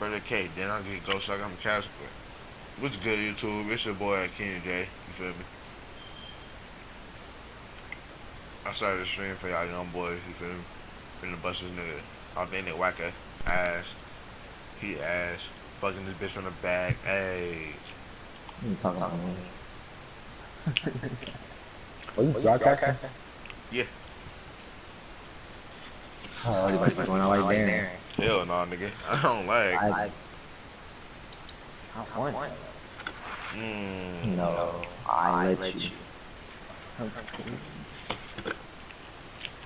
for the K. Then I'll get Ghost like I'm a Casper. What's good, YouTube? It's your boy Kenny J. You feel me? I started a stream for y'all young boys. You feel me? Finna bust this nigga. I think they whack ass. He ass. Fucking this bitch from the back. Hey. What you talking about, man? Are you broadcasting? Yeah. Oh, everybody's going on right there. Hell no, nigga. I don't like. I want. No, I let you.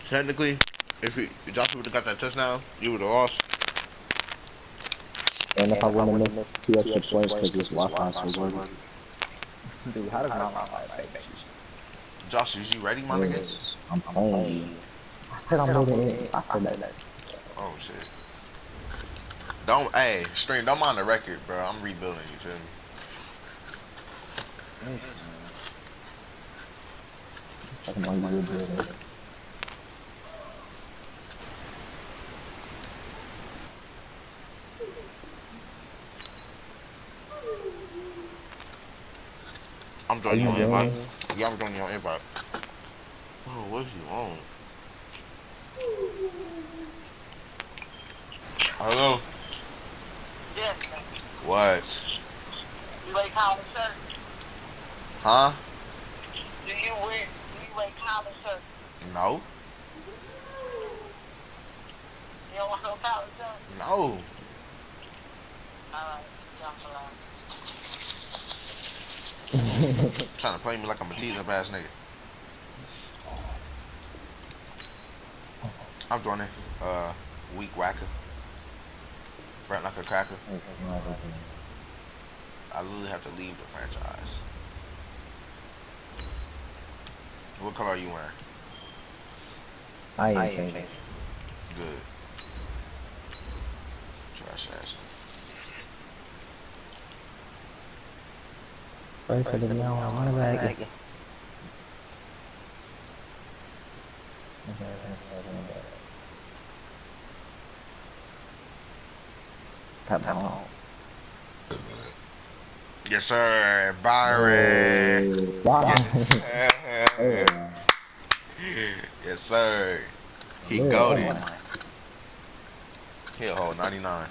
Technically, if Joshua would have got that touchdown, you would have lost. And if I wouldn't have missed 2 extra points because this Wi-Fi so good. Dude, how does my Wi-Fi affect you? Josh, is you ready, my nigga? I'm playing you. I said I'm moving in. I said that. Oh shit. Don't, hey, stream, don't mind the record, bro. I'm rebuilding, you feel me? Talking about you building. I'm joining your invite. Yeah, I'm joining your invite. Oh, what's you on? Hello? Yes. What? You wear collar shirt? Huh? Do you wear collar shirt? No. You don't want no collar shirt? No. Alright, Trying to play me like I'm a teasing ass nigga. I'm joining weak whacker. Brent like a cracker. I literally have to leave the franchise. What color are you wearing? I ain't changing. Good. Trash ass. First of the now, I want to back. Yes, sir. Byron. Yes, sir. He goated. He'll hold 99.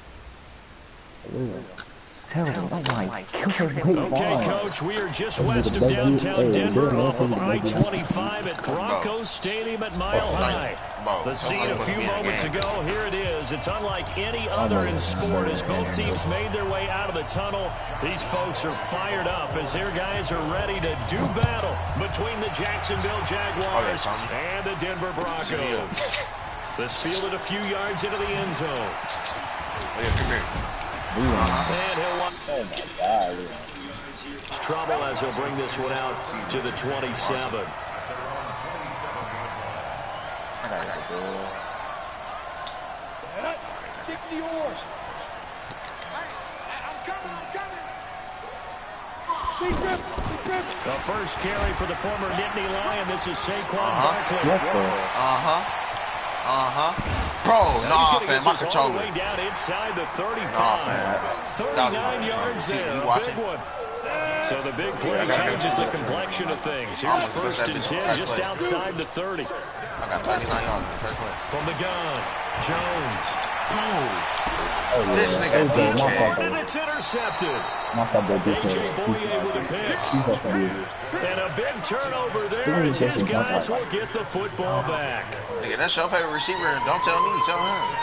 Okay, Coach, we are just west of downtown Denver off of I-25 at Broncos Stadium at Mile High. The scene a few moments ago, here it is. It's unlike any other in sport as both teams made their way out of the tunnel. These folks are fired up as their guys are ready to do battle between the Jacksonville Jaguars and the Denver Broncos. This fielded a few yards into the end zone. Oh, yeah, come here. And he'll Oh my God. It's trouble as he'll bring this one out to the 27. I gotta go. Stick to yours. I'm coming. The first carry for the former Nittany Lion. This is Saquon Barkley. Bro, nah, man, my controller. Way down inside the 35. Nah, man. 39 yards there. A big one. So the big play changes the complexion of things. Here's first and 10 just outside the 30. I got 39 yards. From the gun, Jones. This nigga deep. And it's intercepted. A.J. Boye with a pick. And a big turnover there as his guys will get the football back. Nigga, that's your favorite receiver. Don't tell me, tell him.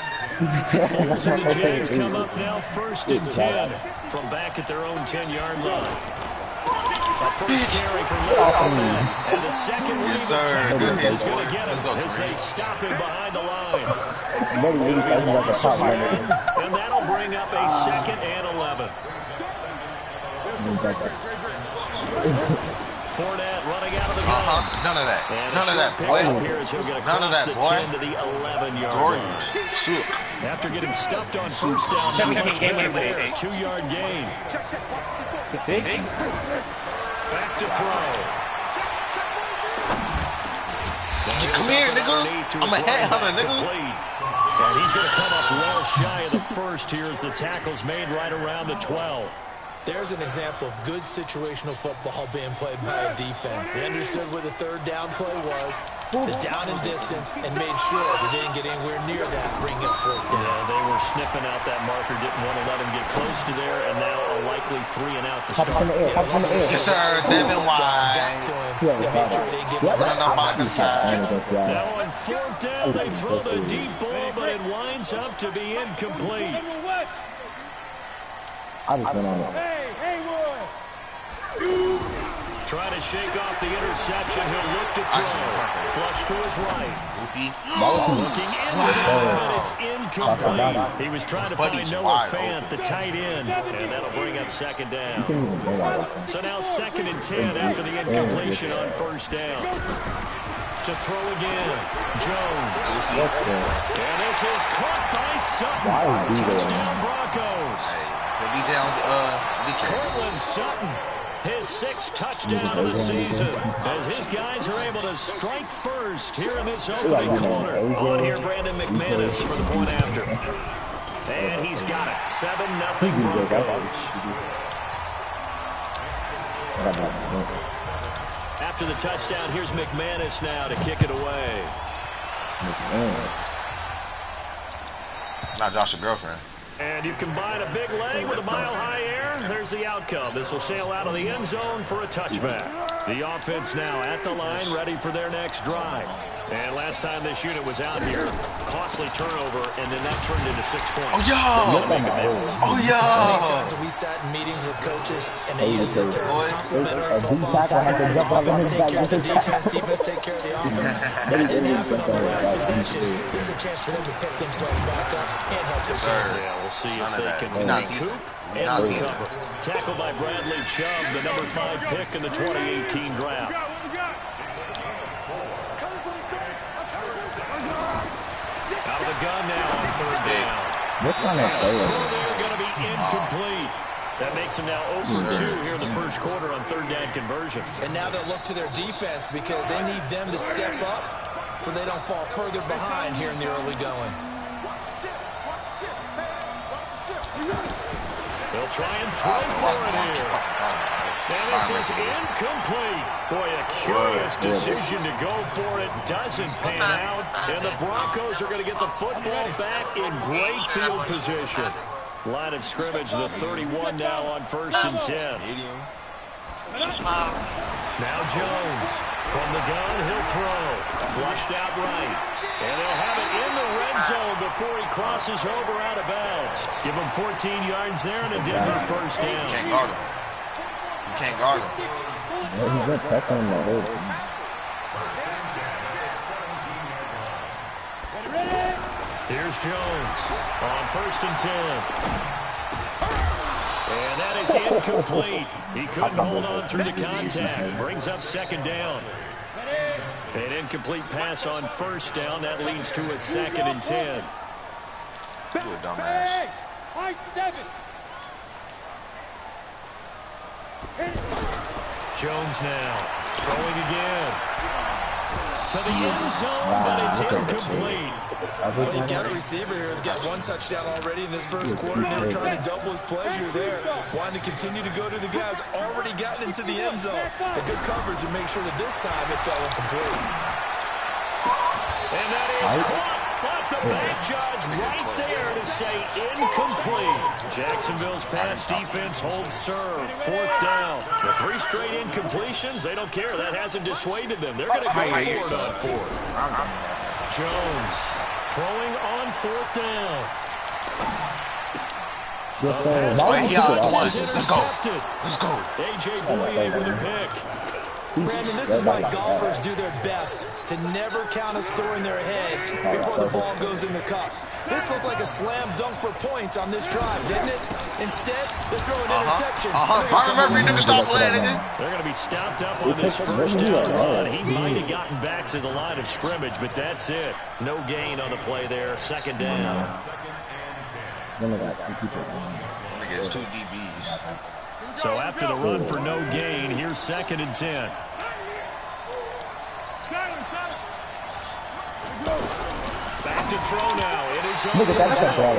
Foles and the Jags come up now first and 10 from back at their own 10-yard line. A first carry for Liverpool. And the second read is going to get him as they stop him behind the line. And that'll bring up a second and 11. Fournette running out of the gun. None of that. And None of that, boy. None of that, boy. To the 11-yard line. Shoot. After getting stuffed on first down, much better there. 2-yard gain. Back to throw. Come here, nigga. I'm a headhunter, nigga. And he's going to come up well shy of the first here as the tackle's made right around the 12. There's an example of good situational football being played by a defense. They understood where the third down play was, the down and distance, and made sure they didn't get anywhere near that, bring up fourth down. Yeah, they were sniffing out that marker, didn't want to let him get close to there, and now a likely 3 and out to start. Yes, sir. Devin White. Got to him. They made sure they didn't give him that. Now on fourth down, they throw the deep ball, but it winds up to be incomplete. I just went on it. Trying to shake off the interception. He'll look to throw. Flush to his right. Looking inside, but it's incomplete. He was trying to find Noah Fant, the tight end, and that'll bring up second down. So now 2nd and 10 after the incompletion on first down. To throw again, Jones. And this is caught by Sutton. Touchdown Broncos. Cortland Sutton, his 6th touchdown of the season, as his guys are able to strike first here in this opening quarter. On here, Brandon McManus for the point after. And he's got it. 7-0 Broncos. After the touchdown, here's McManus now to kick it away. Not Josh's girlfriend. And you combine a big leg with a mile-high air, there's the outcome. This will sail out of the end zone for a touchback. The offense now at the line, ready for their next drive. And last time this unit was out here, costly turnover, and then that turned into 6 points. Oh, yeah! Oh, yeah! Many times we sat in meetings with coaches, and they used the term complementary football. Offense take care of the defense, defense take care of the offense. That didn't happen on the last possession. This is a chance for them to pick themselves back up and help their team. Yeah, we'll see if they can recoup and recover. Tackled by Bradley Chubb, the number 5 pick in the 2018 draft. Out of the gun now on third down. They're going to be incomplete. That makes them now 0 for 2 here in the first quarter on third down conversions. And now they'll look to their defense because they need them to step up so they don't fall further behind here in the early going. They'll try and throw for it here. And this is incomplete. Boy, a curious decision to go for it. Doesn't pan out. And the Broncos are going to get the football back in great field position. Line of scrimmage, the 31 now on 1st and 10. Now Jones. From the gun, he'll throw. Flushed out right. And they'll have it in the red zone before he crosses over out of bounds. Give him 14 yards there and a Denver first down. Can't guard him. You can't guard him. He's been pressing him the whole time. Here's Jones on 1st and 10. And that is incomplete. He couldn't hold on through the contact. Brings up 2nd down. An incomplete pass on 1st down. That leads to a 2nd and 10. You a dumbass. Jones now throwing again. To the end zone, but it's incomplete. Well, you got a receiver here who's got 1 touchdown already in this first quarter. They were trying to double his pleasure there. Wanting to continue to go to the guys already gotten into the end zone. A good coverage to make sure that this time it fell incomplete. And that is caught. But the back judge right there to say incomplete. Jacksonville's pass defense holds serve. 4th down. The 3 straight incompletions, they don't care. That hasn't dissuaded them. They're going to go for it on 4th. Jones throwing on 4th down. Let's go. Let's go. A.J. Bouye with a pick. Brandon, this is why golfers do their best to never count a score in their head before the ball goes in the cup. This looked like a slam dunk for points on this drive, didn't it? Instead, they throw an interception. I remember you niggas stop playing again. They're going to be stopped up on this first down run. He might have gotten back to the line of scrimmage, but that's it. No gain on the play there. 2nd down. Niggas 2 DBs. So after the run for no gain, here's 2nd and 10. Back to throw now. It is Look at that stuff there.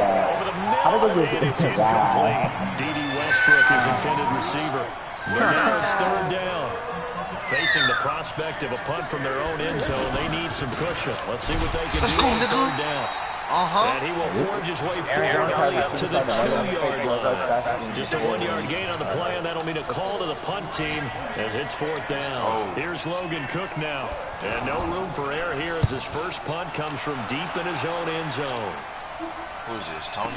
over the middle, and it's incomplete. D.D. Westbrook is intended receiver. But now it's third down. Facing the prospect of a punt from their own end zone, they need some cushion. Let's see what they can do on third down. And he will forge his way forward up to the 2-yard line. Just a 1-yard gain on the play, and that'll mean a call to the punt team as it's fourth down. Here's Logan Cook now. And no room for error here as his first punt comes from deep in his own end zone. Who's this, Tony?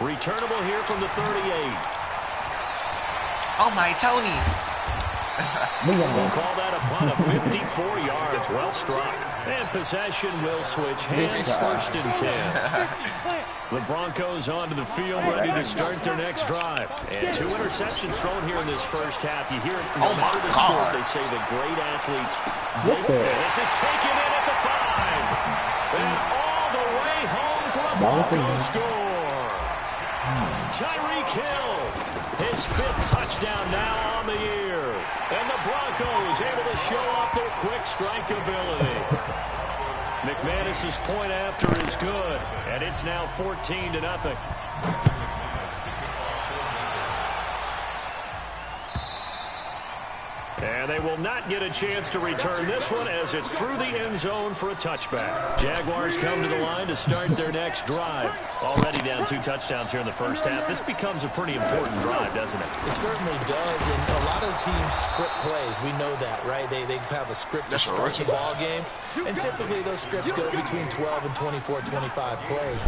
Returnable here from the 38. Oh, my Tony. We'll call that a punt of 54 yards. Well struck. And possession will switch hands, first and 10. The Broncos onto the field, ready to start their next drive. And 2 interceptions thrown here in this first half. You hear it no matter the sport, they say the great athletes. This is taken in at the 5. And all the way home for a Broncos score. Tyreek Hill, his 5th touchdown now on the year. And the Broncos able to show off their quick strike ability. McManus's point after is good, and it's now 14-0. And they will not get a chance to return this one as it's through the end zone for a touchback. Jaguars come to the line to start their next drive. Already down 2 touchdowns here in the first half. This becomes a pretty important drive, doesn't it? It certainly does, and a lot of teams script plays. We know that, right? They have a script to start the ball game, and typically those scripts go between 12 and 24, 25 plays.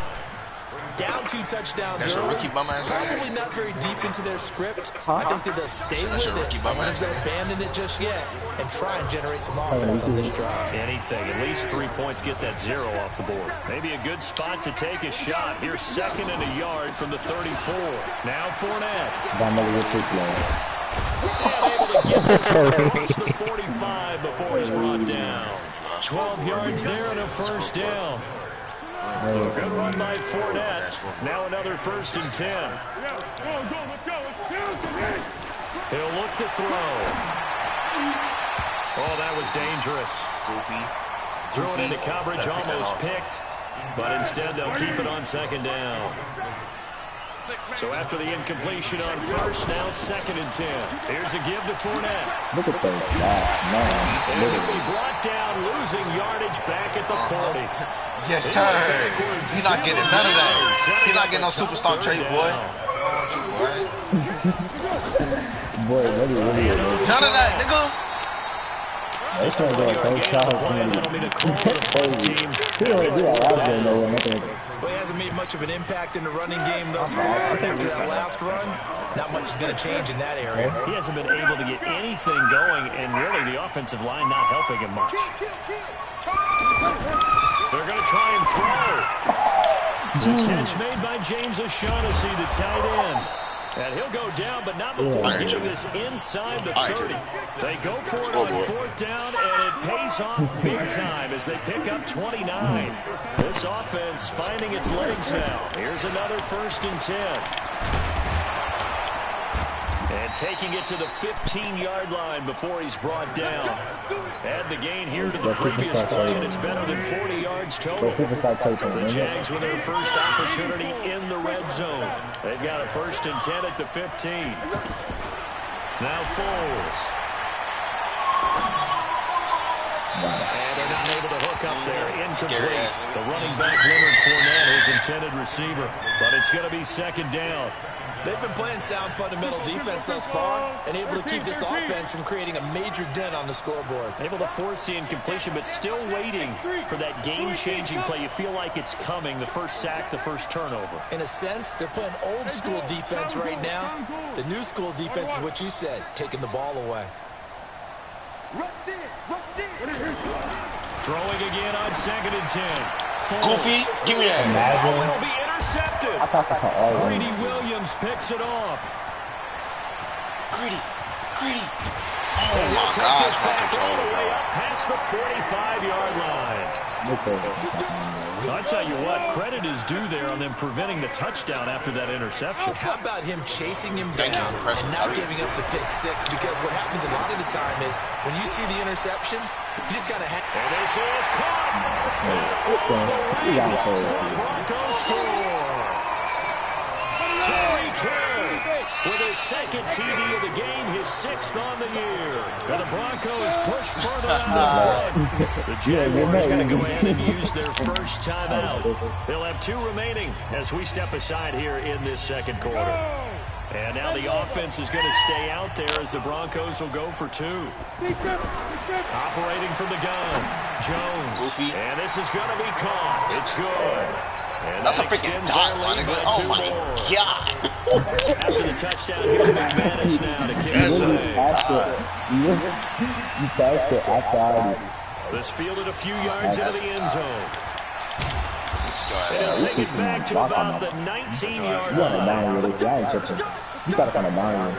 Down 2 touchdowns early, probably not very deep into their script. I think that they'll stay with it. I don't think they'll abandon it just yet and try and generate some offense on this drive. Anything, at least 3 points, get that 0 off the board. Maybe a good spot to take a shot. Here's 2nd and a yard from the 34. Now Fournette. And able to get this across the 45 before he's brought down. 12 yards there and a first down. So good run by Fournette. Now another 1st and 10. He'll look to throw. Oh, that was dangerous. Threw it into coverage, almost picked. But instead, they'll keep it on 2nd down. So after the incompletion on 1st, now 2nd and 10. Here's a give to Fournette. Look at those backs, man. And he'll be brought down, losing yardage back at the 40. Yes, sir. He's not getting none of that. He's not getting no superstar trade, boy. Boy, really. None of that, nigga. They're trying to go a coach out. He don't do that last game, though. Well, he hasn't made much of an impact in the running game thus far. After that last run, not much is going to change in that area. He hasn't been able to get anything going, and really the offensive line not helping him much. They're going to try and throw. Catch made by James O'Shaughnessy, the tight end. And he'll go down, but not before getting this inside the 30. They go for it on 4th down, and it pays off big time as they pick up 29. This offense finding its legs now. Here's another 1st and 10. And taking it to the 15-yard line before he's brought down. Add the gain here to the previous play, and it's better than 40 yards total. The Jags with their first opportunity in the red zone. They've got a 1st and 10 at the 15. Now Foles. And they're not able to hook up there. Incomplete. The running back, Leonard Fournette, his intended receiver. But it's going to be 2nd down. They've been playing sound fundamental defense thus far and able to keep this offense from creating a major dent on the scoreboard. Able to force the incompletion, but still waiting for that game-changing play. You feel like it's coming, the first sack, the first turnover. In a sense, they're playing old-school defense right now. The new-school defense is what you said, taking the ball away. Throwing again on 2nd and 10. Goofy, give me that. Now it'll be intercepted. Greedy Williams picks it off. Greedy. Oh, my God. This back all the way up past the 45-yard line. I tell you what, credit is due there on them preventing the touchdown after that interception. How about him chasing him down and not giving up the pick 6? Because what happens a lot of the time is when you see the interception, you just kind of have... And this is caught. Broncos score. Tyreek Hill with his second TD of the game, his 6th on the year. And the Broncos push further out in front. The Jaguars going to go ahead and use their first timeout. They'll have 2 remaining as we step aside here in this second quarter. And now the offense is going to stay out there as the Broncos will go for 2. Operating from the gun, Jones. And this is going to be caught. It's good. And that's that a freaking extends dot, their lead by 2 oh my more. God. After the touchdown, here's McManus now to kick it away. You passed it outside. This fielded a few yards into the end zone. And he'll take it back to about the 19-yard line. You gotta find a down.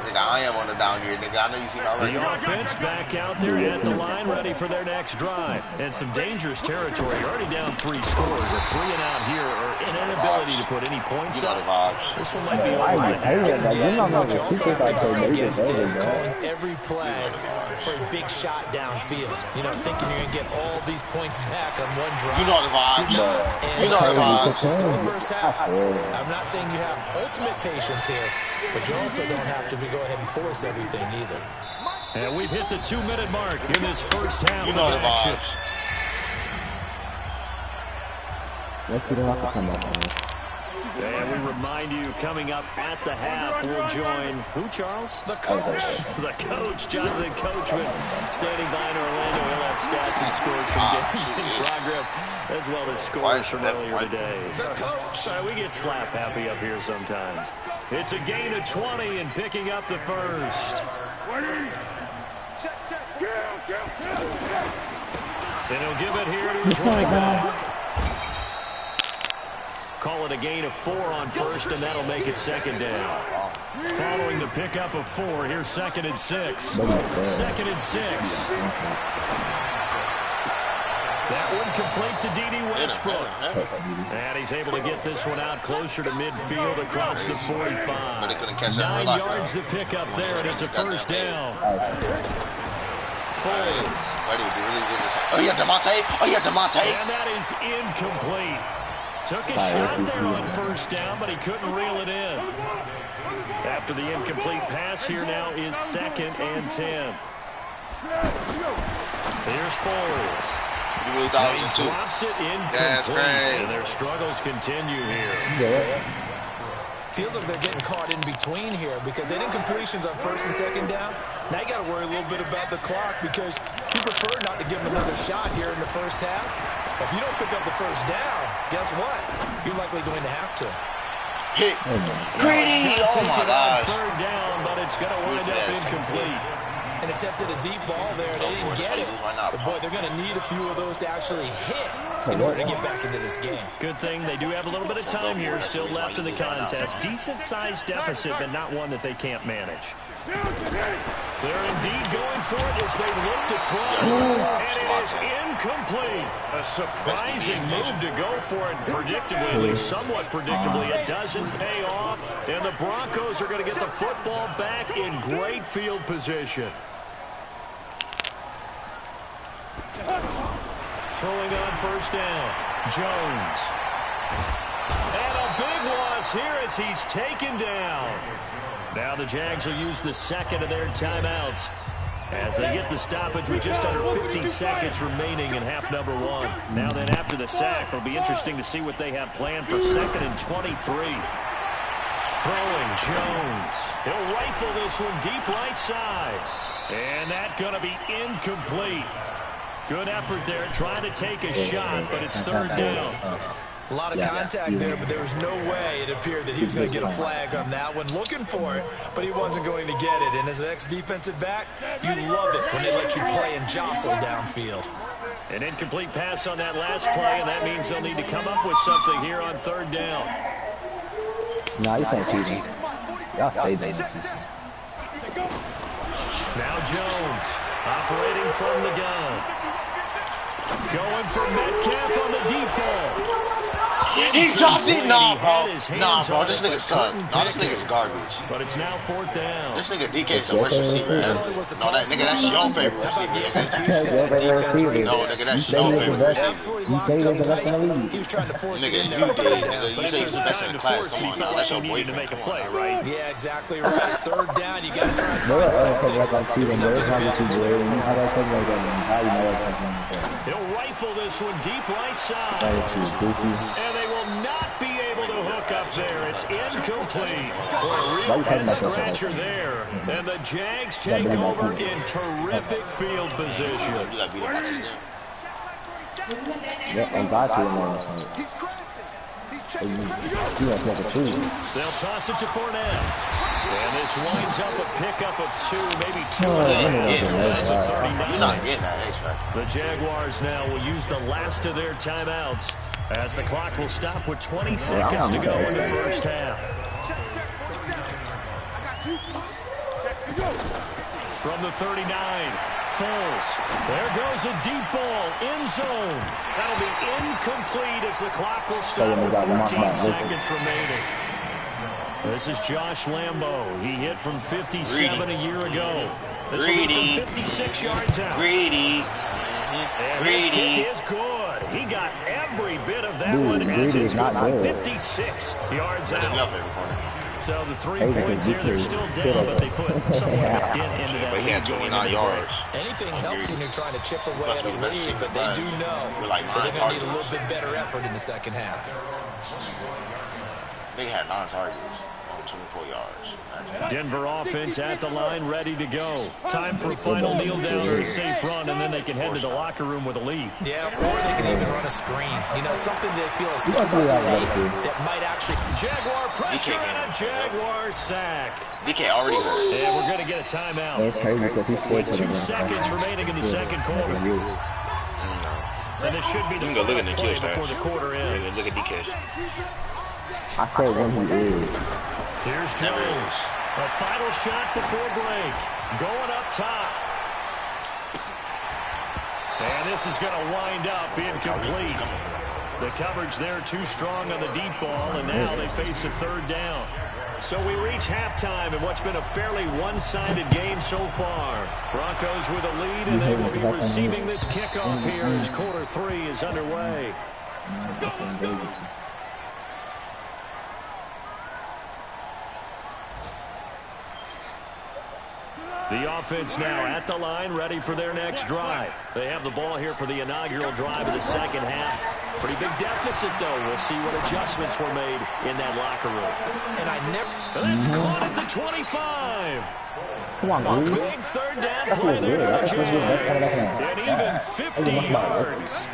Nigga, I am on the down here, nigga. I know you see my record. The offense back out there at the line, ready for their next drive. And some dangerous territory. Already down 3 scores. A 3 and out here, or an inability to put any points up. This one might be over and a half. Against this, calling every play for a big shot downfield. You know, thinking you're going to get all these points back on one drive. You know the vibe. You know the vibe. Still first half. I'm not saying you have ultimate patience here, but you also don't have to go ahead and force everything either. And we've hit the 2-minute mark in this first half You know of the action. And we remind you, coming up at the half, we'll join who, Charles? The coach. The coach, Jonathan Coachman, standing by in Orlando. He'll have stats and scores from games in progress, as well as scores from earlier today. The coach. We get slap happy up here sometimes. It's a gain of 20 and picking up the first. And he'll give it here to his running back. Call it a gain of 4 on first, and that'll make it second down. Following the pickup of 4, here's 2nd and 6. 2nd and 6. That one complete to D.D. Westbrook. And he's able to get this one out closer to midfield across the 45. 9 yards to pick up there, and it's a first down. Foles. Oh, yeah, Demonte. Oh, yeah, Demonte. And that is incomplete. Took a shot there on first down, but he couldn't reel it in. After the incomplete pass, here now is 2nd and 10. Here's Foles. He drops it incomplete, and their struggles continue here. Feels like they're getting caught in between here because they didn't completions on first and second down. Now you got to worry a little bit about the clock because you prefer not to give them another shot here in the first half. If you don't pick up the first down, guess what? You're likely going to have to. Hit. Greedy. Oh, my gosh. Third down, but it's going to wind up incomplete. And attempted a deep ball there, and they didn't get it. But, boy, they're going to need a few of those to actually hit in order to get back into this game. Good thing they do have a little bit of time here still left in the contest. Decent-sized deficit, but not one that they can't manage. They're indeed going for it as they look to throw. And it is incomplete. A surprising move to go for it. Predictably, at least somewhat predictably, it doesn't pay off. And the Broncos are going to get the football back in great field position. Throwing on first down, Jones. And a big loss here as he's taken down. Now the Jags will use the 2nd of their timeouts as they get the stoppage with just under 50 seconds remaining in half number 1. Now then, after the sack, it'll be interesting to see what they have planned for 2nd and 23. Throwing, Jones. He'll rifle this one deep right side. And that's going to be incomplete. Good effort there, trying to take a shot, but it's third down. A lot of contact there, but there was no way it appeared that he was going to get a flag on that one. Looking for it, but he wasn't going to get it. And as an ex-defensive back, you love it when they let you play and jostle downfield. An incomplete pass on that last play, and that means they'll need to come up with something here on third down. No, he's not cheating. Y'all stay there. Now Jones, operating from the gun. Going for Metcalf on the deep ball. He dropped it. Nah, bro. This nigga sucks. Nah, this nigga's garbage. But it's now 4th down. This nigga DK's the worst receiver ever. No, that nigga, that's your favorite receiver. No, nigga, that's your favorite receiver. You say he's the best in the league. He was trying to force it Nigga, in you there. did. But You if say there's he's the a best time in to the class. force it, Come he on felt now. like That's he your needed to boyfriend. make a Come play, on. right? Yeah, exactly right. 3rd down, you got to try and Bro, find I something. like Steven, bro. It's not too good. You know that thing like that. You know that thing. He'll rifle this one deep right side. And they will not be able to hook up there. It's incomplete. A real head-scratcher there. And the Jags take over in terrific field position. You got beat up by TJ. Yep, and got to him. They'll toss it to Fournette. And this winds up a pickup of 2, maybe 2. You're not getting that X-factor. The Jaguars now will use the last of their timeouts as the clock will stop with 20 seconds to go in the first half. From the 39, Foles. There goes a deep ball, end zone. That'll be incomplete as the clock will stop with 14 seconds remaining. This is Josh Lambo. He hit from 57 a year ago. This will be from 56 yards out. And this kick is good. He got every bit of that one as it's good from 56 yards out. So the 3 points here, they're still down, but they put somewhat of a dent into that. But he had 29 yards. Anything helps when you're trying to chip away at a lead, but they do know that they're going to need a little bit better effort in the second half. They had 9 targets on 24 yards. Denver offense at the line, ready to go. Time for a final kneel down or a safe run, and then they can head to the locker room with a lead. Yeah, or they can even run a screen. You know, something they feel is somewhat safe that might actually... Jaguar pressure and a Jaguar sack. DK already hurt. And we're going to get a timeout. That's crazy because he scored with 2 seconds remaining in the second quarter. And this should be the final play before the quarter ends. Look at DK. I said when he is. Here's Jones. A final shot before break. Going up top. And this is going to wind up incomplete. The coverage there too strong on the deep ball, and now they face a 3rd down. So we reach halftime in what's been a fairly one-sided game so far. Broncos with a lead, and they will be receiving this kickoff here as quarter 3 is underway. The offense now at the line, ready for their next drive. They have the ball here for the inaugural drive of the second half. Pretty big deficit, though. We'll see what adjustments were made in that locker room. And that's caught at the 25. Come on, a big 3rd down play there for the Jags. And even 50 yards.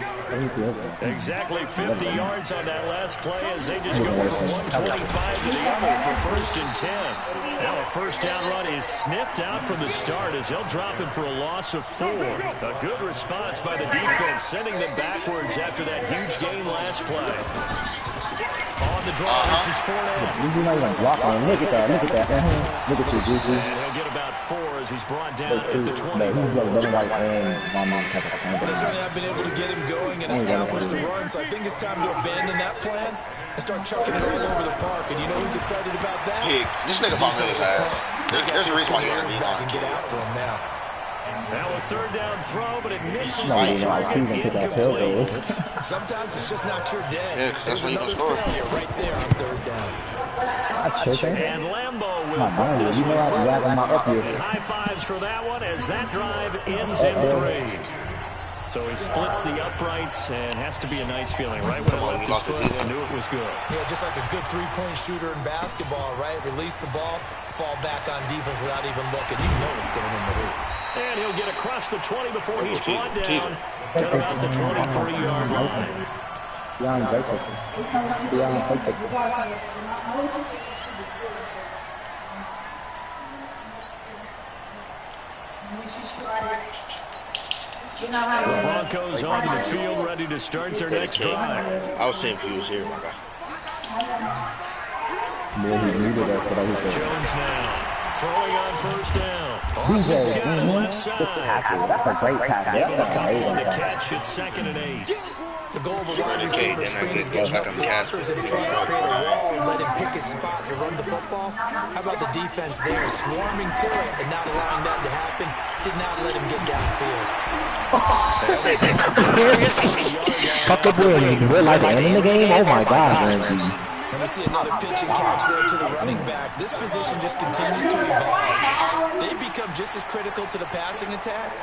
Exactly 50 yards on that last play as they just go from 125 to the other for 1st and 10. Now a 1st down run is sniffed out from the start as they'll drop him for a loss of 4. A good response by the defense, sending them backwards after that huge gain last play. On the draw, this is Fournette. Look at that. Look at you, Juju. And he'll get about 4 as he's brought down at the 24. They certainly have been able to get him going and establish the run, so I think it's time to abandon that plan and start chucking it all over the park. And you know who's excited about that? This nigga bought really fast. There's a reason why you want to be back and get after him now. Now a 3rd down throw, but it misses the target. Incomplete. Sometimes it's just not your day. Yeah, because that's when you another score. failure right there on 3rd down. And Lambo will put this one forward. And high fives for that one as that drive ends in 3. So he splits the uprights and has to be a nice feeling. Right when he left his foot, he knew it was good. Yeah, just like a good 3-point shooter in basketball, right? Release the ball, fall back on defense without even looking. You know it's going in the hoop. And he'll get across the 20 before he's brought down at about the 23-yard line. The Broncos onto the field, ready to start their next drive. I was saying if he was here, my guy. Jones now throwing on first down. Austin's got him left side. That's a great tackle. Give it a That's couple on the amazing. catch at 2nd and 8. The goal of a wide receiver screen is getting up blockers in front to create a wall and let him pick his spot to run the football. How about the defense there, swarming to it and not allowing that to happen? Did not let him get downfield. Fuck the boy, we're like the end of the game? Oh my gosh, Ramsey. And we see another pitch and catch there to the running back. This position just continues to evolve. They become just as critical to the passing attack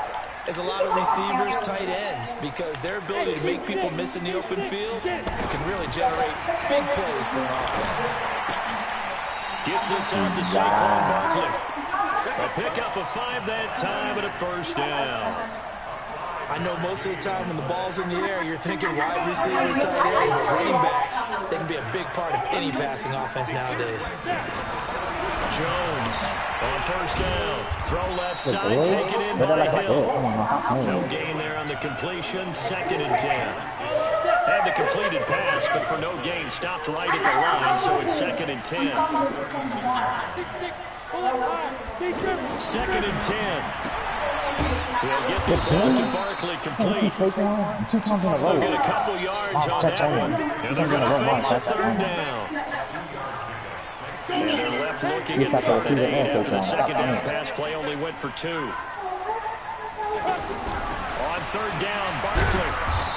as a lot of receivers, tight ends, because their ability to make people miss in the open field can really generate big plays for an offense. Gets this out to Saquon Barkley. A pickup of 5 that time and a first down. I know most of the time when the ball's in the air, you're thinking wide receiver, tight end, but running backs, they can be a big part of any passing offense nowadays. Jones on first down. Throw left side, taken in by Hill. No gain there on the completion. 2nd and 10. Had the completed pass, but for no gain, stopped right at the line, so it's 2nd and 10. 2nd and 10. We'll get this out to Barkley complete. 2 times in a row. They'll get a couple yards on that one, and they're going to face a 3rd down. And they're left looking at 3rd and 8 after the 2nd down pass play only went for 2. On 3rd down, Barkley.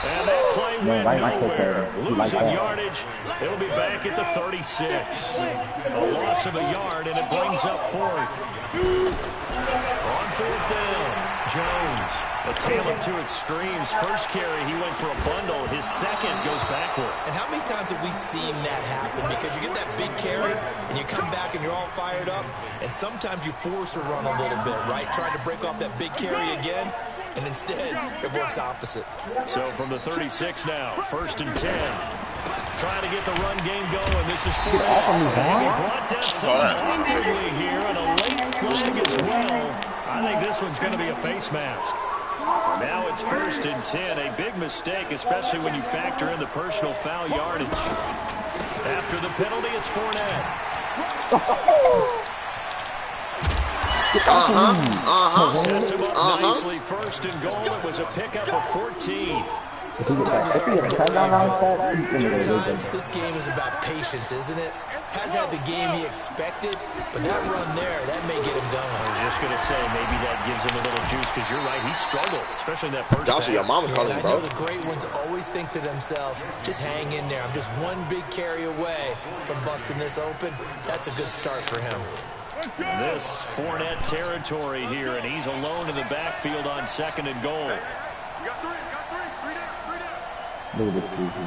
And that play went nowhere. Losing yardage. It'll be back at the 36. A loss of a yard, and it brings up 4th. On 4th down, Jones. A tale of 2 extremes. First carry, he went for a bundle. His second goes backward. And how many times have we seen that happen? Because you get that big carry, and you come back and you're all fired up, and sometimes you force a run a little bit, right? Trying to break off that big carry again, and instead, it works opposite. So from the 36 now, 1st and 10. Trying to get the run game going. This is Fournette. He brought down somewhat awkwardly here, and a late flag as well. I think this one's going to be a face mask. Now it's 1st and 10. A big mistake, especially when you factor in the personal foul yardage. After the penalty, it's Fournette. Sets him up nicely. 1st and goal. It was a pickup of 14. Sometimes this game is about patience, isn't it? Has had the game he expected, but that run there, that may get him going. I was just going to say, maybe that gives him a little juice, because you're right, he struggled, especially in that first half. Your mama's calling, I bro. know the great ones always think to themselves, just hang in there. I'm just one big carry away from busting this open. That's a good start for him. This Fournette territory here, and he's alone in the backfield on 2nd and goal. Look at this goofy.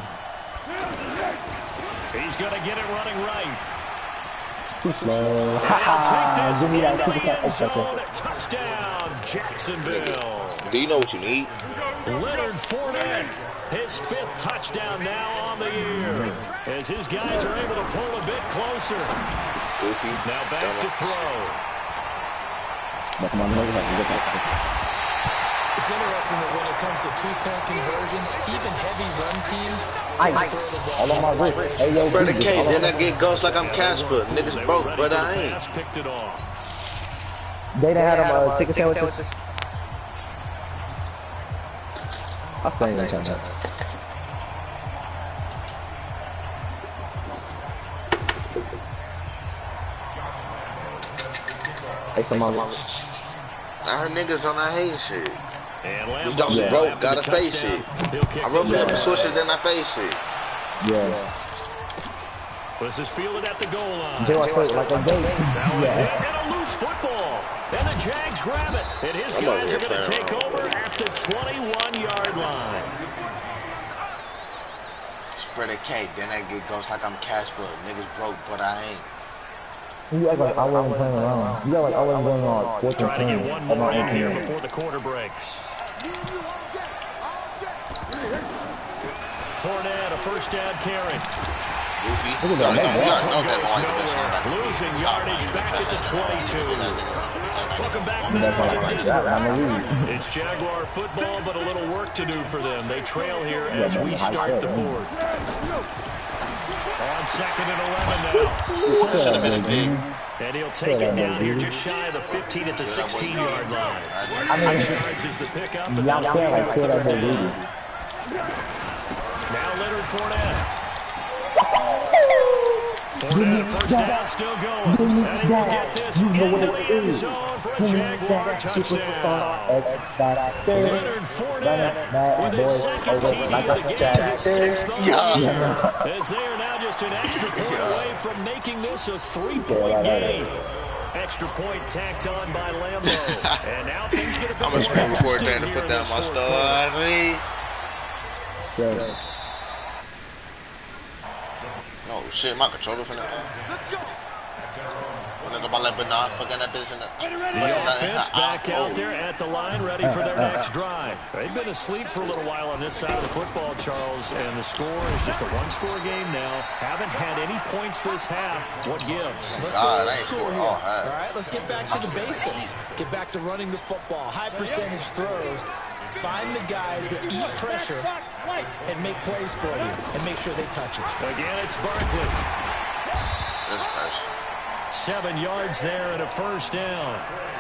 He's going to get it running right. Too slow. Take this Give me that into the super end second. zone. Touchdown, Jacksonville. Do you know what you need? Leonard Fournette, his 5th touchdown now on the year, as his guys are able to pull a bit closer. Goofy. Now back to throw. It's interesting that when it comes to 2-point conversions, even heavy run teams, All on my wrist. Hey, yo, Brother dude, K, just then I get ghosts like I'm Casper. Niggas broke, but I ain't. Pass picked it off. They done had them chicken sandwiches. I still ain't gonna try that. Hey, someone. I heard niggas on that hating shit. And These dogs Lambo broke, after gotta the face touchdown. shit. He'll kick I wrote this me up one. and switch it, then I face shit. Yeah. This is fielded at the goal line. J.Y. Foot like a goat. Now Yeah. and a loose football. And the Jags grab it. And his I'm guys over are going to here take playing over around. at the 21-yard line. Spread a cake, then I get ghosts like I'm Casper. Niggas broke, but I ain't. You act like I wasn't playing around. You act like I wasn't going on 14 Trying to get one more in here before the quarter breaks. Fournette, a first down carry. Goofy. Look at that. This one goes nowhere. Losing yardage back at the 22. Welcome back now to Denver. It's Jaguar football, but a little work to do for them. They trail here as we start the 4th. On 2nd and 11 now. Should have been a big. And he'll take it down here just shy of the 15 at the 16-yard line. I mean, 6 yards is the pickup. I'm saying like kill that whole dude. Now Leonard Fournette. Fournette, first down, still going. And he will get this into the end zone for a Jaguar touchdown. Leonard Fournette with his second TD of the game, his 6th on the year. As they are now just an extra point away from making this a 3-point game. Extra point tacked on by Lambeau. And now things get a bit more interesting here in this fourth quarter. Oh shit, my controller for that. The offense back out there at the line, ready for their next drive. They've been asleep for a little while on this side of the football, Charles, and the score is just a one-score game now. Haven't had any points this half. What gives? Let's go old school here. All right, let's get back to the basics. Get back to running the football, high percentage throws. Find the guys that eat pressure and make plays for you and make sure they touch it. Again, it's Barkley. 7 yards there and a first down.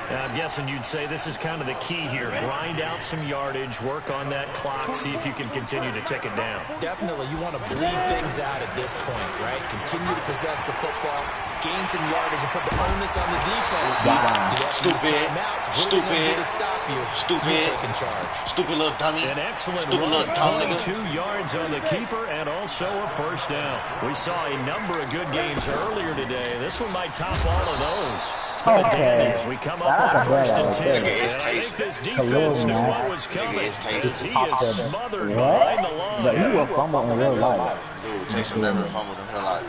Now, I'm guessing you'd say this is kind of the key here. Grind out some yardage, work on that clock, see if you can continue to tick it down. Definitely. You want to bleed things out at this point, right? Continue to possess the football, gain some yardage, and put the onus on the defense. Do you have to use timeouts? What are they going to do to stop you? You taking charge. Stupid little dummy. An excellent run, 22 yards on the keeper, and also a first down. We saw a number of good games earlier today. This one might top all of those. It's been a dandy as we come up on 1st and 10. And I think this defense knew what was coming as he is smothered behind the line. But you will fumble in real life. Dude, Jason never fumbled in real life.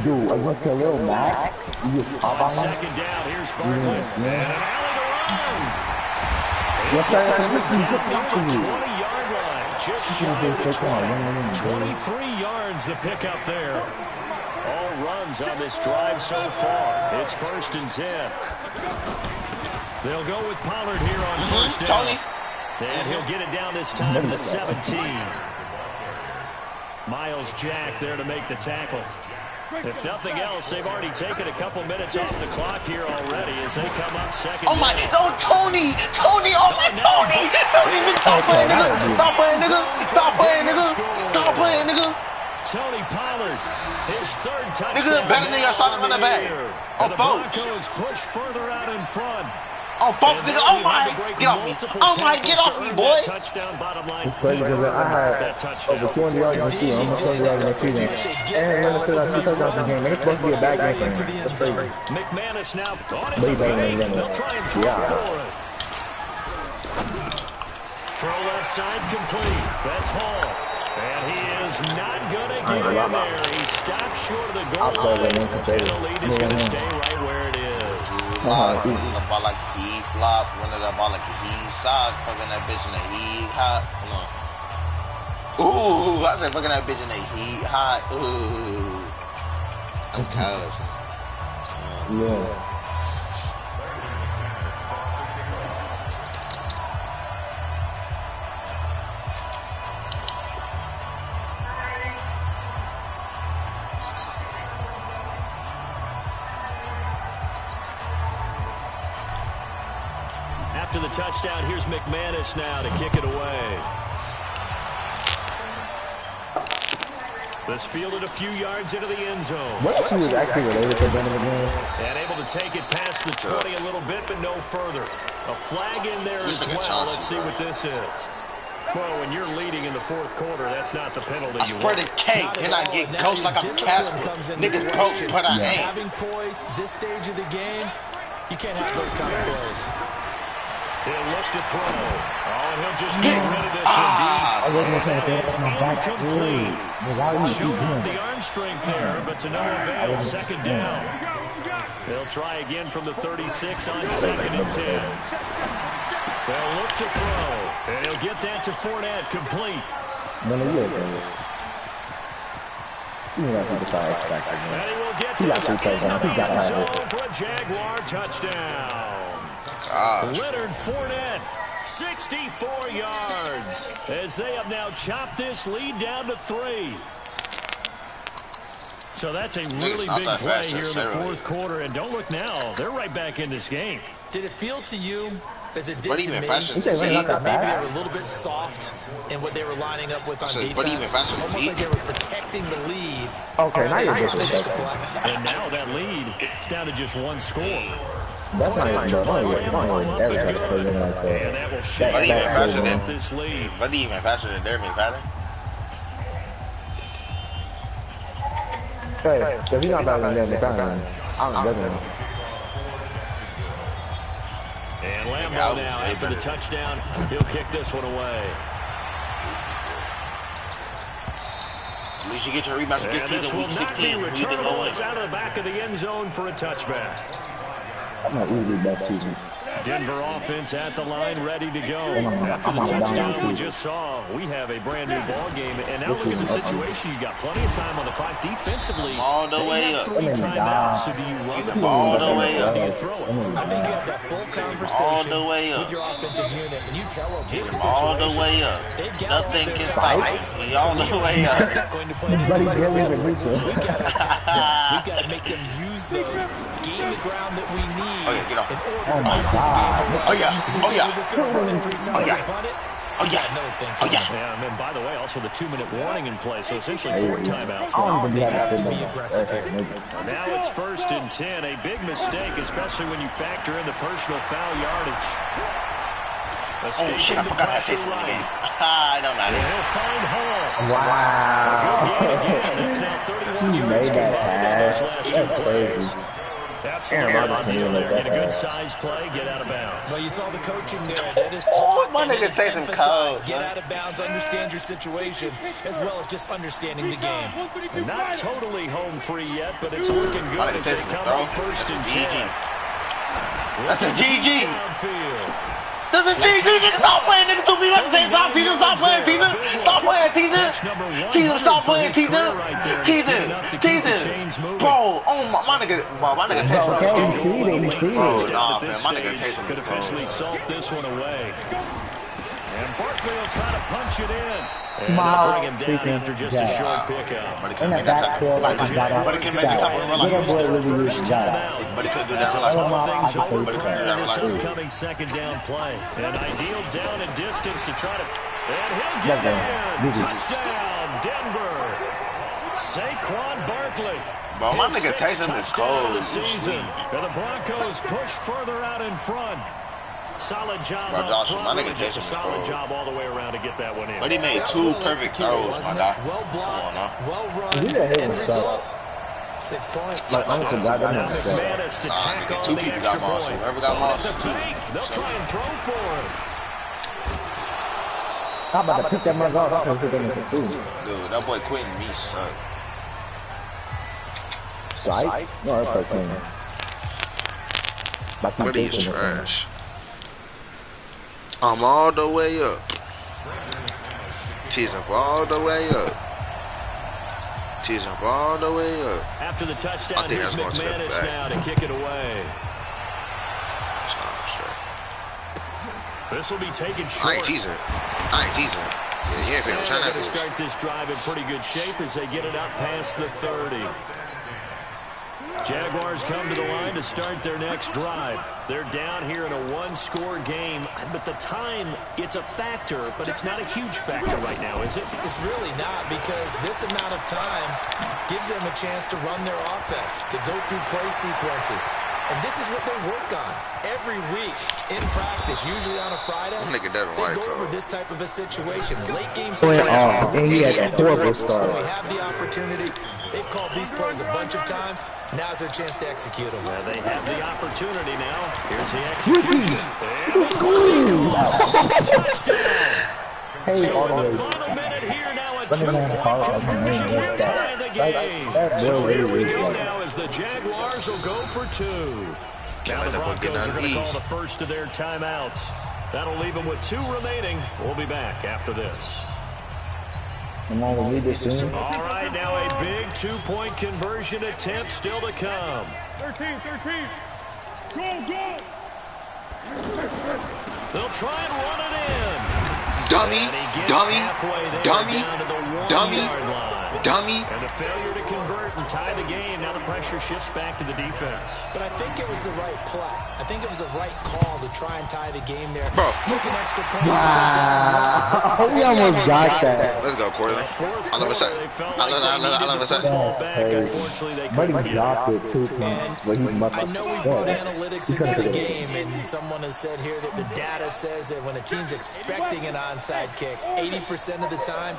Dude, against the little Mac, you just pop on him. 2nd down, here's Barkley. And an alley to run. Yes, sir. Down the 20-yard line. Just shy of 23 yards the pickup there. All runs on this drive so far. It's 1st and 10. They'll go with Pollard here on 1st down. And he'll get it down this time to the 17. Miles Jack there to make the tackle. If nothing else, they've already taken a couple minutes off the clock here already as they come up 2nd. Oh my, oh Tony, oh my Tony, stop playing, nigga, stop playing, nigga, stop playing, nigga, stop playing, nigga. Tony Pollard, his 3rd touchdown. Nigga, better than your shot on the back. And the Broncos push further out in front. Oh, folks, nigga, oh my, get off me. Oh my, get off me, boy. Touchdown, bottom line. It's crazy because I had over 200 yards in the season. I'm 200 yards in the season. And then it's 2 touchdowns in the game. It's supposed to be a bad game for him. That's crazy. McManus now on his fake. They'll try and throw for it. Throw left side complete. That's Hall. And he is not going to get in there. He stops short of the goal line. And the lead is going to stay right where it is. The ball like he flop, running the ball like he sock, fucking that bitch in the heat hot. Ooh, I said fucking that bitch in the heat hot. Ooh, I'm college. Yeah. After the touchdown, here's McManus now to kick it away. This fielded a few yards into the end zone. What if he was actually related to them again? And able to take it past the 20 a little bit, but no further. A flag in there as well. Let's see what this is. Well, when you're leading in the 4th quarter, that's not the penalty you want. I spread a cake and I get ghost like I'm Casper. Niggas broke, but I ain't. Having poise, this stage of the game, you can't have those kind of plays. He'll look to throw. Oh, and he'll just get rid of this one deep. I wasn't going to say that's my back. Showing off the arm strength there, but to no avail. 2nd down. They'll try again from the 36 on 2nd and 10. They'll look to throw. And he'll get that to Fournette, complete. None of you are you know, he try X Factor. And he will get He got 2 touchdowns. He got to have it. for a Jaguar touchdown. Leonard Fournette, 64 yards, as they have now chopped this lead down to 3. So that's a really big play here in the fourth quarter. And don't look now. They're right back in this game. Did it feel to you as it did to me? That Maybe they were a little bit soft in what they were lining up with on defense. Almost like they were protecting the lead. Okay, now you're disrespectful. And now that lead, it's down to just one score. That's not even bro. Don't ever try to play them like that. And that will shake off this lead. But even faster than their pattern. Hey, if he's not better than them, I don't know. And Lambeau now, after the touchdown, he'll kick this one away. At least you get your rebound. And this will not be returnable. It's out of the back of the end zone for a touchback. I'm not easily best team. Denver offense at the line, ready to go. After the touchdown we just saw, we have a brand new ball game. And now look at the situation. You got plenty of time on the clock defensively. All the way up. 3 timeouts. So do you run the all football the way or up? do you throw it? I think you have that full conversation all the way up. with your offensive unit, and you tell them this all the way up. Nothing can stop us. We all the way up. Going to play this together. We got to make them use those, gain the ground that we need in order to make this game. Oh yeah. Oh yeah. Oh yeah. Oh yeah. Oh yeah. Yeah, and by the way, also the 2-minute warning in play, so essentially 4 timeouts. They have to be aggressive here. Now it's 1st and 10, a big mistake, especially when you factor in the personal foul yardage. Oh shit, I forgot I said something again. I don't know. He'll find Hall. Wow. Good game again. It's now 31 He yards made that pass. That's crazy. Absolutely. Get a good size play, get out of bounds. Well, you saw the coaching there. That is taught. My nigga say some code. Get out of bounds, understand your situation, as well as just understanding the game. Not totally home free yet, but it's looking good as they come up 1st and 10. That's a GG. Downfield. That's a GG. Nigga, stop playing, nigga. Two people at the same time. Teaser, stop playing, teaser. Stop playing, teaser. Teaser, stop playing, teaser. Teaser. Bro, oh my nigga. Bro, my nigga takes Bro, nah, man. My nigga takes him. Could officially salt this one away. And Barkley will try to punch it in. And they'll bring him down after just a short pickup. In the backfield, like he got off. But he can make the time to relax. But he couldn't do that. Things over prior to this upcoming 2nd down play. An ideal down and distance to try to... And he'll get in. Touchdown, Denver. Saquon Barkley. Bro, my nigga Taysom is cold. And the Broncos push further out in front. Solid job up front. My nigga Just a solid job all the way around to get that one in. But he made 2 perfect throws, my guy. Well blocked, well run, and result. 6 points. Like, honestly, God, that Now makes McManus to tack on 2 the people extra got Moss. point. Whoever got Moss. It's a fake. They'll try and throw for him. How about to pick that mug off? I can put them in the 2. Dude, that boy Quentin me suck. Sight? No, that's okay. But he's trash. I'm all the way up. Tease up all the way up. Tease up all the way up. After the touchdown, here's McManus now to kick it away. This will be taken short. I ain't teasing. Yeah, you ain't finna turn that. They're going to start this drive in pretty good shape as they get it up past the 30. Jaguars come to the line to start their next drive. They're down here in a 1-score game, but the time, it's a factor, but it's not a huge factor right now, is it? It's really not, because this amount of time gives them a chance to run their offense, to go through play sequences. And this is what they work on every week in practice, usually on a Friday. They go over this type of a situation, late game situation. And he had a horrible start. They have the opportunity. They've called these plays a bunch of times. Now's their chance to execute them. Well, they have the opportunity now. Here's the execution. Touchdown. Hey, so in the final minute here now, a 2-point conversion will tie the game. So here we go now as the Jaguars will go for 2. Now the Broncos are going to call the first of their timeouts. That'll leave them with 2 remaining. We'll be back after this. All right, now a big 2-point conversion attempt still to come. 13. Go. They'll try and run it in. Dummy. dummy. And the failure to convert and tie the game. Now the pressure shifts back to the defense. But I think it was the right play. I think it was the right call to try and tie the game there. Bro. Took an extra point. Wow. We almost got that. Let's go, Corley. I love a set. I love a set. Buddy dropped it 2 times. But he must I know we brought analytics into the game, and someone has said here that the data says that when a team's expecting an onside kick, 80% of the time,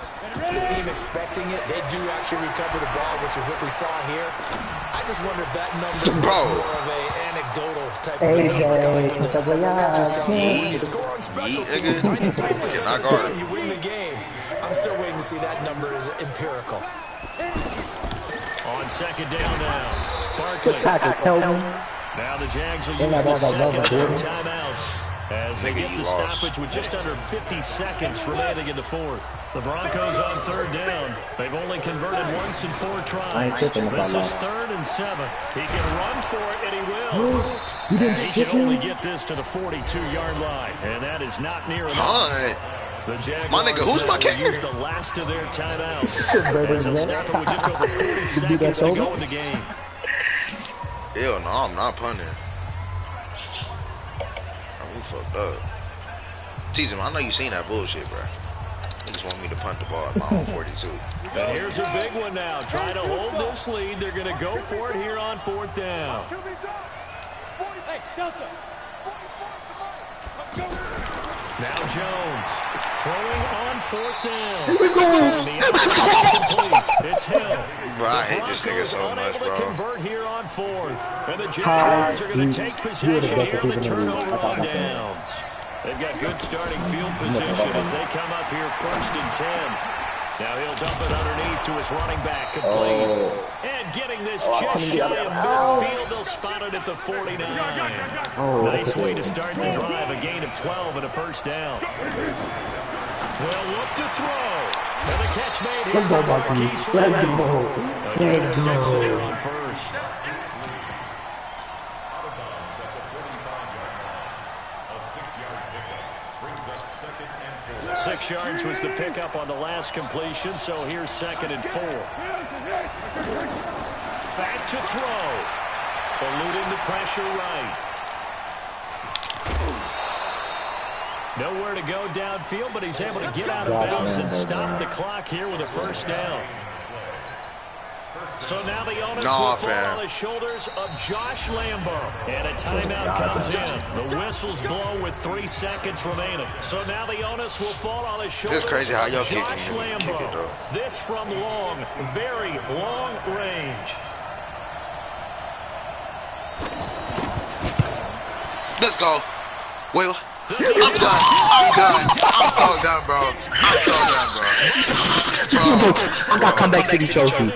the team expecting it, they do actually recover the ball, which is what we saw here. I just wonder if that number is more of a anecdotal type of number. When you score on special teams, 93% of the time you win the game. I'm still waiting to see that number is empirical. On second down now, Barkley. Now the Jags will use the second timeout as they get the stoppage with just under 50 seconds remaining in the fourth. The Broncos on third down. They've only converted once in 4 tries. This is 3rd and 7. He can run for it, and he will. And he can only get this to the 42-yard line, and that is not near enough. The Jaguars use the last of their timeouts as they'll stop it with just over 40 seconds to go in the game. Hell no, I'm not punting. We fucked up. Teach him, I know you seen that bullshit, bro. They just want me to punt the ball at my own 42. And here's a big one now. Trying to hold this lead. They're going to go for it here on 4th down. Now Jones throwing on 4th down. It's Hill. Bro, I hate this nigga so much, bro. Convert here on 4th. And the Jaguars are going to take possession here with turnover on downs. They've got good starting field position as they come up here 1st and 10. Now he'll dump it underneath to his running back, complete. And getting this just shy of midfield, they'll spot it at the 49. Nice way to start the drive, a gain of 12 and a 1st down. Will look to throw. And the catch made here. Let's go, a gain of 6 there on 1st. 6 yards was the pickup on the last completion, so here's 2nd and 4. Back to throw. Eluding the pressure right. Nowhere to go downfield, but he's able to get out of bounds and stop the clock here with a 1st down. So now the onus will fall on the shoulders of Josh Lambo. And a timeout comes in. The whistles blow with 3 seconds remaining. So now the onus will fall on the shoulders of Josh Lambo. This from long, very long range. Let's go. Will. I'm done. I'm so done, bro. I got comeback city trophy. Bro,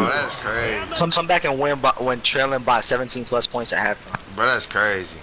that's crazy. Come back and win when trailing by 17 plus points at halftime. Bro, that's crazy.